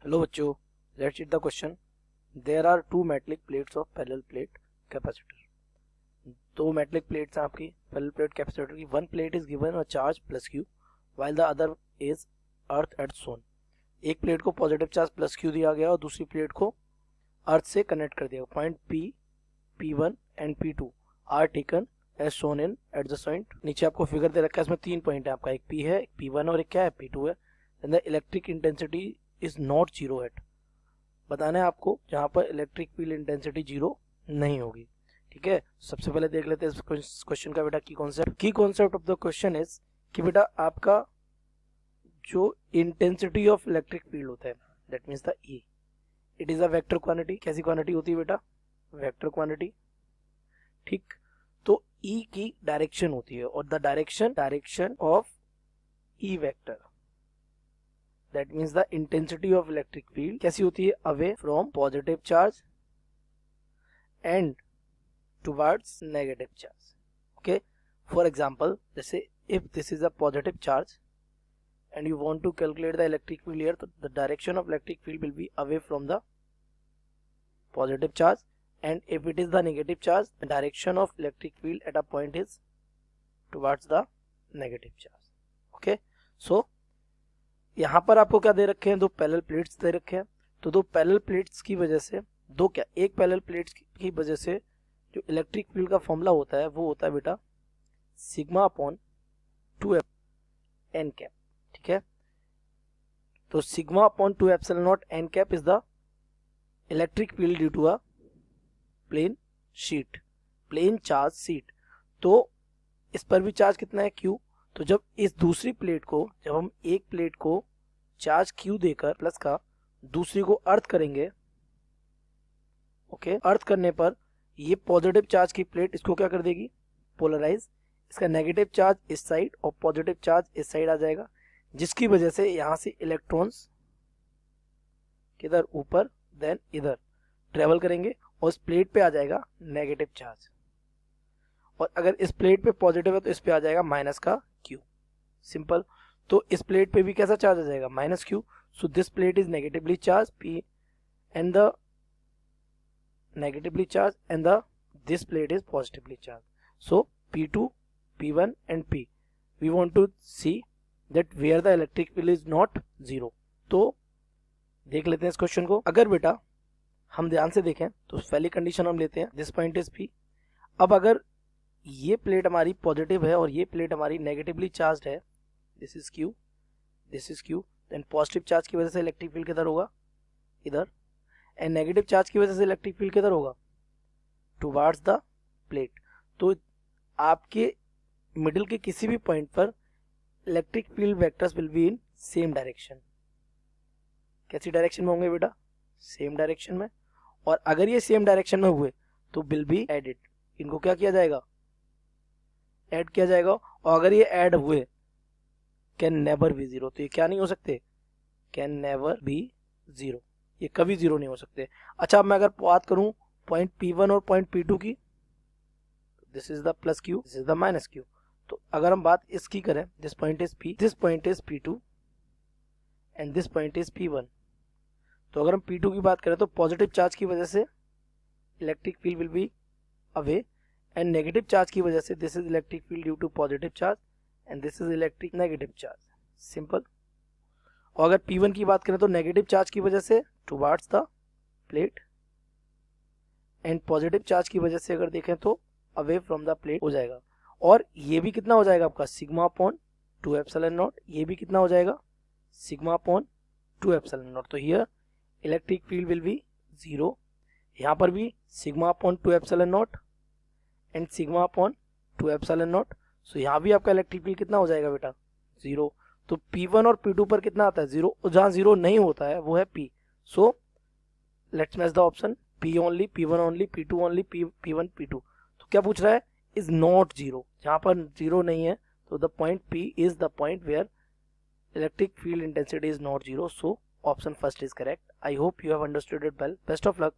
Hello बच्चों, let's read the question. There are two metallic plates of parallel plate capacitor. दो metallic plates हैं आपकी parallel plate capacitor की. One plate is given a charge plus Q while the other is earth at zone. एक plate को positive charge plus Q दिया गया और दूसरी प्लेट को अर्थ से कनेक्ट कर दिया. Point P, P1 and P2 are taken as shown in adjacent. नीचे आपको फिगर दे रखा है, इसमें तीन पॉइंट है आपका, एक P है, एक P1 और एक क्या है P2 है. And the electric intensity is not zero at. बताना है आपको जहां पर इलेक्ट्रिक फील्ड इंटेंसिटी जीरो नहीं होगी. ठीक है, सबसे पहले देख लेते हैं इस क्वेश्चन का बेटा की कॉन्सेप्ट. की concept of the question is कि बेटा आपका जो इंटेंसिटी ऑफ इलेक्ट्रिक फील्ड होता है that means the E, it is a vector quantity. कैसी क्वांटिटी होती है बेटा? Vector quantity. ठीक, तो ई की डायरेक्शन होती है और the direction of E vector, that means the intensity of electric field कैसी होती है? Away from positive charge and towards negative charge. Okay, for example जैसे if this is a positive charge and you want to calculate the electric field here, so the direction of electric field will be away from the positive charge, and if it is the negative charge, the direction of electric field at a point is towards the negative charge. Okay, so यहाँ पर आपको क्या दे रखे हैं? दो parallel plates दे रखे हैं. तो दो पैरेलल प्लेट्स की वजह से एक पैरेलल प्लेट्स की वजह से जो इलेक्ट्रिक फील्ड का फॉर्मूला होता है वो होता है बेटा सिग्मा अपॉन 2 एन कैप. ठीक है, तो sigma upon 2 epsilon nought n cap is the electric field due to a plane charge sheet. तो इस पर भी चार्ज कितना है? Q. तो जब इस दूसरी प्लेट को, जब हम एक प्लेट को चार्ज Q देकर प्लस का दूसरी को अर्थ करेंगे, ओके, अर्थ करने पर ये पॉजिटिव चार्ज की प्लेट इसको क्या कर देगी? पोलराइज. इसका नेगेटिव चार्ज इस साइड और पॉजिटिव चार्ज इस साइड आ जाएगा, जिसकी वजह से यहां से इलेक्ट्रॉन्स किधर? ऊपर, देन इधर ट्रेवल करेंगे और इस प्लेट पे आ जाएगा नेगेटिव चार्ज. और अगर इस प्लेट पे पॉजिटिव है तो इस पे आ जाएगा माइनस का Q. सिंपल. तो इस प्लेट पे भी कैसा चार्ज आ जाएगा? Minus Q. So this plate is negatively charge P and the negatively charge and the this plate is positively charge. So P2, P1 and P we want to see that where the electric field is not zero. तो देख लेते हैं इस question को. अगर बेटा हम ध्यान से देखें तो पहली कंडीशन हम लेते हैं दिस पॉइंट इज P. अब अगर ये प्लेट हमारी पॉजिटिव है और ये प्लेट हमारी नेगेटिवली चार्ज है, this is Q, this is Q, then positive charge की वजह से इलेक्ट्रिक फील्ड किधर होगा? इधर. एंड नेगेटिव चार्ज की वजह से इलेक्ट्रिक फील्ड किधर होगा? Towards the plate. तो आपके मिडिल के किसी भी पॉइंट पर electric field vectors will be in same direction. कैसी डायरेक्शन में होंगे बेटा? सेम डायरेक्शन में. और अगर ये सेम डायरेक्शन में हुए तो विल बी एडेड. इनको क्या किया जाएगा? ऐड किया जाएगा. और अगर ये ऐड हुए कैन नेवर बी जीरो. तो ये क्या नहीं हो सकते? Can never be zero. ये कभी जीरो नहीं हो सकते. अच्छा, अब मैं अगर बात करूं पॉइंट P1 और पॉइंट P2 की, this is the plus Q, this is the minus Q. तो अगर हम बात इसकी करें, this point is P, this point is P2 and this point is P1. तो अगर हम P2 की बात करें तो पॉजिटिव चार्ज की वजह से electric field will be away and negative charge की वजह से this is electric field due to positive charge and this is electric negative charge. Simple. और अगर P1 की बात करें तो नेगेटिव चार्ज की वजह से towards the plate and positive charge की वजह से अगर देखें तो अवे फ्रॉम द प्लेट हो जाएगा. और ये भी कितना हो जाएगा आपका? Sigma upon 2 epsilon naught. ये भी कितना हो जाएगा? Sigma upon 2 epsilon naught. तो here electric field will be zero. यहाँ पर भी sigma upon 2 epsilon naught and sigma upon 2 epsilon naught. So यहाँ भी आपका इलेक्ट्रिक फील्ड कितना हो जाएगा बेटा? जीरो. तो P1 और P2 पर कितना आता है? जीरो. जहाँ जीरो नहीं होता है वो है P. So let's match the option P only, P1 only, P2 only, P1, P2. तो क्या पूछ रहा है? Is not zero. जहां पर जीरो नहीं है तो the point P is the point where electric field intensity is not zero. So option first is correct. I hope you have understood it well. Best of luck.